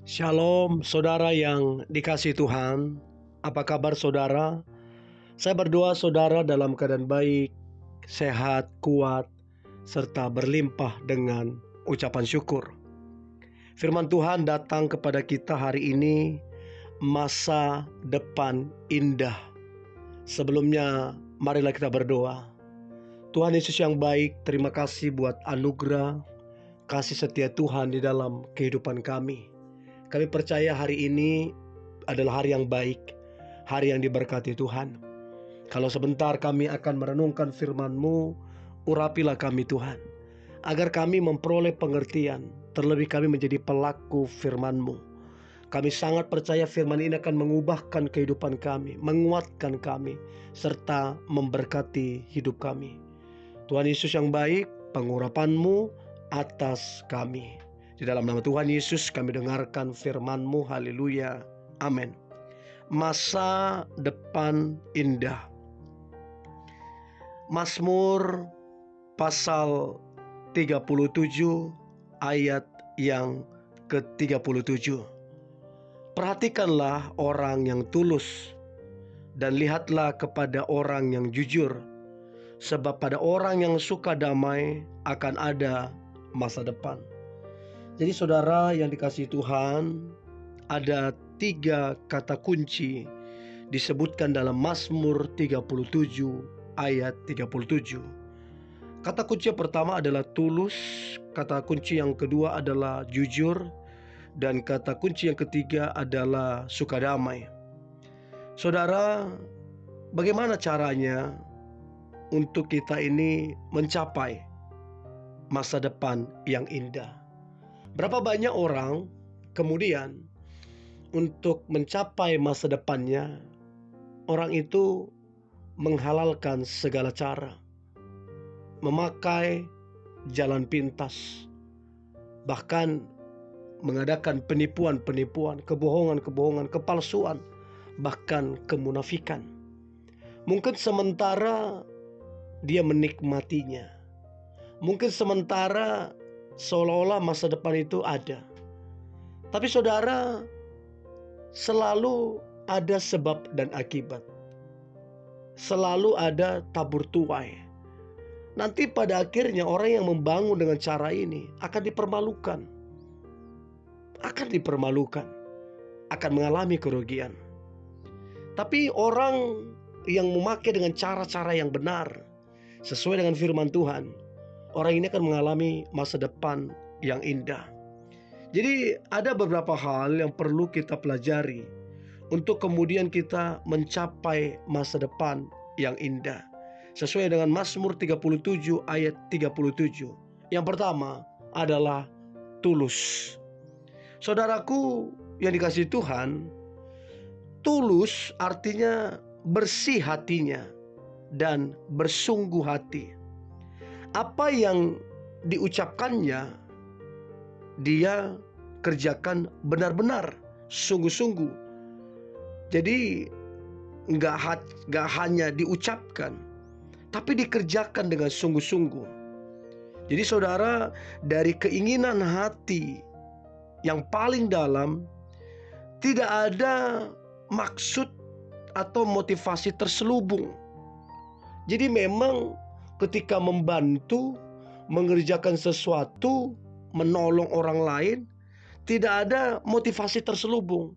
Shalom saudara yang dikasihi Tuhan. Apa kabar saudara? Saya berdoa saudara dalam keadaan baik, sehat, kuat, serta berlimpah dengan ucapan syukur. Firman Tuhan datang kepada kita hari ini, masa depan indah. Sebelumnya marilah kita berdoa. Tuhan Yesus yang baik, terima kasih buat anugerah, kasih setia Tuhan di dalam kehidupan kami. Kami percaya hari ini adalah hari yang baik, hari yang diberkati Tuhan. Kalau sebentar kami akan merenungkan firman-Mu, urapilah kami Tuhan, agar kami memperoleh pengertian, terlebih kami menjadi pelaku firman-Mu. Kami sangat percaya firman ini akan mengubahkan kehidupan kami, menguatkan kami, serta memberkati hidup kami. Tuhan Yesus yang baik, pengurapan-Mu atas kami. Di dalam nama Tuhan Yesus kami dengarkan firman-Mu. Haleluya. Amin. Masa depan indah. Mazmur pasal 37 ayat yang ke-37. Perhatikanlah orang yang tulus dan lihatlah kepada orang yang jujur, sebab pada orang yang suka damai akan ada masa depan. Jadi saudara yang dikasihi Tuhan, ada 3 kata kunci disebutkan dalam Mazmur 37 ayat 37. Kata kunci yang pertama adalah tulus, kata kunci yang kedua adalah jujur, dan kata kunci yang ketiga adalah suka damai. Saudara, bagaimana caranya untuk kita ini mencapai masa depan yang indah? Berapa banyak orang kemudian untuk mencapai masa depannya, orang itu menghalalkan segala cara, memakai jalan pintas, bahkan mengadakan penipuan-penipuan, kebohongan-kebohongan, kepalsuan, bahkan kemunafikan. Mungkin sementara dia menikmatinya, mungkin sementara seolah-olah masa depan itu ada. Tapi saudara, selalu ada sebab dan akibat. Selalu ada tabur tuai. Nanti pada akhirnya orang yang membangun dengan cara ini akan dipermalukan. Akan mengalami kerugian. Tapi orang yang memakai dengan cara-cara yang benar, sesuai dengan firman Tuhan, orang ini akan mengalami masa depan yang indah. Jadi ada beberapa hal yang perlu kita pelajari untuk kemudian kita mencapai masa depan yang indah. Sesuai dengan Mazmur 37 ayat 37. Yang pertama adalah tulus. Saudaraku yang dikasihi Tuhan, tulus artinya bersih hatinya dan bersungguh hati. Apa yang diucapkannya, dia kerjakan benar-benar, sungguh-sungguh. Jadi gak hanya diucapkan, tapi dikerjakan dengan sungguh-sungguh. Jadi saudara, dari keinginan hati yang paling dalam, tidak ada maksud atau motivasi terselubung. Jadi memang ketika membantu, mengerjakan sesuatu, menolong orang lain, tidak ada motivasi terselubung.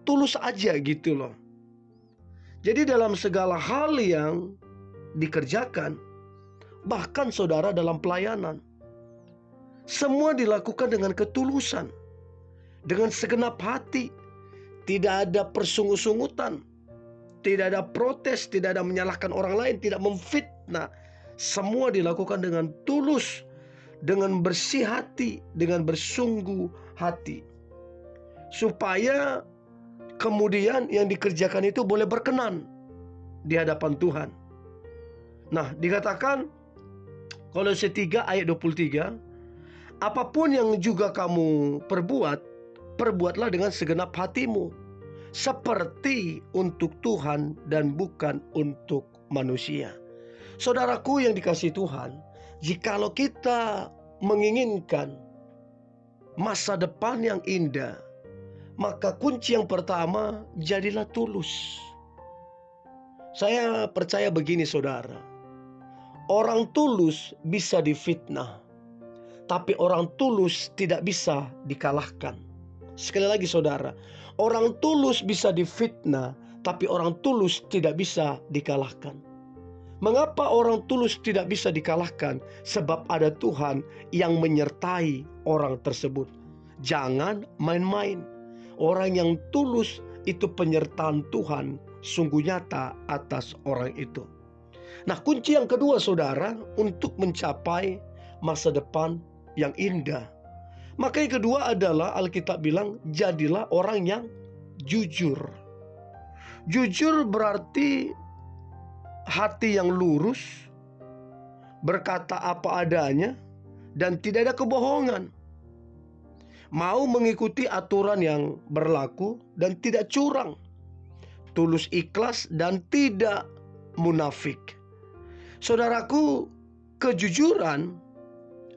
Tulus aja gitu loh. Jadi dalam segala hal yang dikerjakan, bahkan saudara dalam pelayanan, semua dilakukan dengan ketulusan, dengan segenap hati. Tidak ada persungut-sungutan, tidak ada protes, tidak ada menyalahkan orang lain, tidak memfitnah. Semua dilakukan dengan tulus, dengan bersih hati, dengan bersungguh hati, supaya kemudian yang dikerjakan itu boleh berkenan di hadapan Tuhan. Nah, dikatakan Kolose 3 ayat 23, apapun yang juga kamu perbuat, perbuatlah dengan segenap hatimu, seperti untuk Tuhan dan bukan untuk manusia. Saudaraku yang dikasihi Tuhan, jikalau kita menginginkan masa depan yang indah, Maka kunci yang pertama, jadilah tulus. Saya percaya begini saudara, orang tulus bisa difitnah, tapi orang tulus tidak bisa dikalahkan. Sekali lagi saudara, orang tulus bisa difitnah, tapi orang tulus tidak bisa dikalahkan. Mengapa orang tulus tidak bisa dikalahkan? Sebab ada Tuhan yang menyertai orang tersebut. Jangan main-main. Orang yang tulus itu penyertaan Tuhan sungguh nyata atas orang itu. Nah, kunci yang kedua saudara untuk mencapai masa depan yang indah. Maka yang kedua adalah Alkitab bilang jadilah orang yang jujur. Jujur berarti hati yang lurus, berkata apa adanya, dan tidak ada kebohongan. Mau mengikuti aturan yang berlaku dan tidak curang. Tulus ikhlas dan tidak munafik. Saudaraku, kejujuran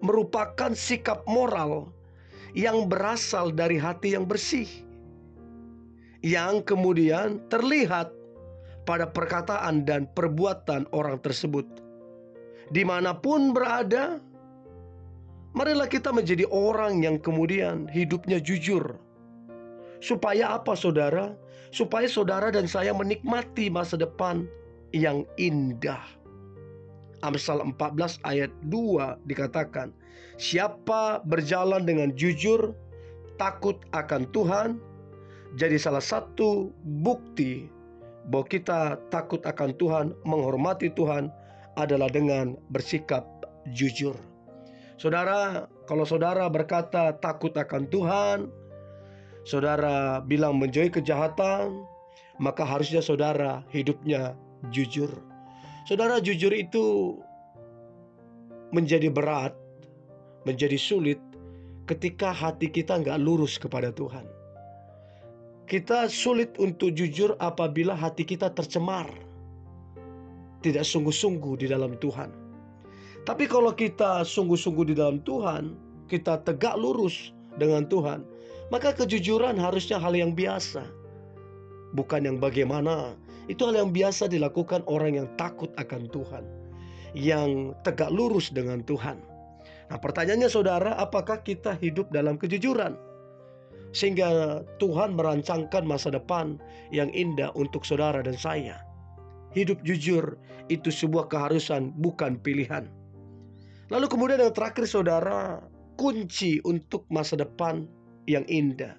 merupakan sikap moral yang berasal dari hati yang bersih, yang kemudian terlihat pada perkataan dan perbuatan orang tersebut. Dimanapun berada, marilah kita menjadi orang yang kemudian hidupnya jujur. Supaya apa saudara? Supaya saudara dan saya menikmati masa depan yang indah. Amsal 14 ayat 2 dikatakan, siapa berjalan dengan jujur, takut akan Tuhan. Jadi salah satu bukti bahwa kita takut akan Tuhan, menghormati Tuhan adalah dengan bersikap jujur. Saudara, kalau saudara berkata takut akan Tuhan, saudara bilang menjauhi kejahatan, maka harusnya saudara hidupnya jujur. Saudara, jujur itu menjadi berat, menjadi sulit ketika hati kita nggak lurus kepada Tuhan. Kita sulit untuk jujur apabila hati kita tercemar, tidak sungguh-sungguh di dalam Tuhan. Tapi kalau kita sungguh-sungguh di dalam Tuhan, kita tegak lurus dengan Tuhan, maka kejujuran harusnya hal yang biasa, bukan yang bagaimana. Itu hal yang biasa dilakukan orang yang takut akan Tuhan, yang tegak lurus dengan Tuhan. Nah, pertanyaannya saudara, apakah kita hidup dalam kejujuran? Sehingga Tuhan merancangkan masa depan yang indah untuk saudara dan saya. Hidup jujur itu sebuah keharusan, bukan pilihan. Lalu kemudian yang terakhir saudara, kunci untuk masa depan yang indah.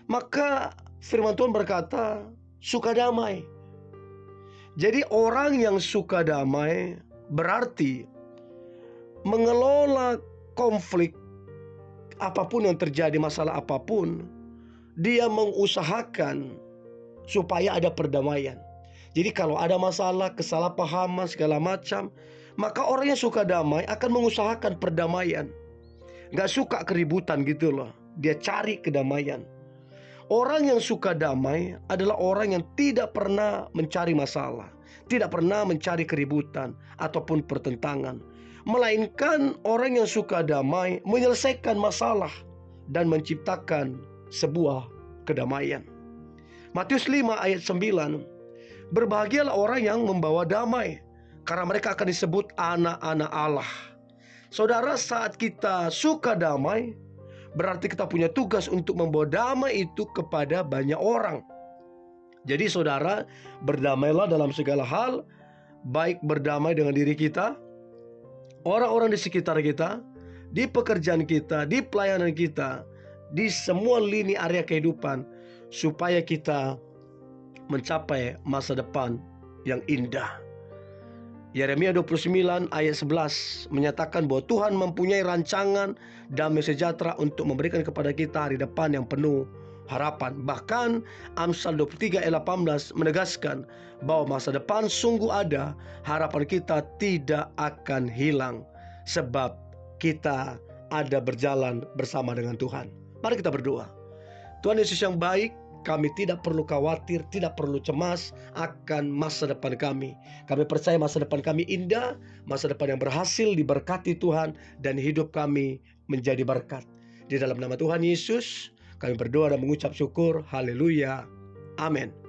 Maka firman Tuhan berkata, suka damai. Jadi orang yang suka damai berarti mengelola konflik apapun yang terjadi, masalah apapun, dia mengusahakan supaya ada perdamaian. Jadi kalau ada masalah, kesalahpahaman, segala macam, maka orang yang suka damai akan mengusahakan perdamaian. Gak suka keributan gitu loh. Dia cari kedamaian. Orang yang suka damai adalah orang yang tidak pernah mencari masalah, tidak pernah mencari keributan ataupun pertentangan. Melainkan orang yang suka damai menyelesaikan masalah dan menciptakan sebuah kedamaian. Matius 5 ayat 9, berbahagialah orang yang membawa damai, karena mereka akan disebut anak-anak Allah. Saudara, saat kita suka damai, berarti kita punya tugas untuk membawa damai itu kepada banyak orang. Jadi saudara, berdamailah dalam segala hal, baik berdamai dengan diri kita, orang-orang di sekitar kita, di pekerjaan kita, di pelayanan kita, di semua lini area kehidupan, supaya kita mencapai masa depan yang indah. Yeremia 29 ayat 11 menyatakan bahwa Tuhan mempunyai rancangan damai sejahtera untuk memberikan kepada kita hari depan yang penuh harapan. Bahkan Amsal 23 ayat 18 menegaskan bahwa masa depan sungguh ada, harapan kita tidak akan hilang sebab kita ada berjalan bersama dengan Tuhan. Mari kita berdoa. Tuhan Yesus yang baik, kami tidak perlu khawatir, tidak perlu cemas akan masa depan kami. Kami percaya masa depan kami indah, masa depan yang berhasil diberkati Tuhan, dan hidup kami menjadi berkat. Di dalam nama Tuhan Yesus, Kami berdoa dan mengucap syukur. Haleluya. Amin.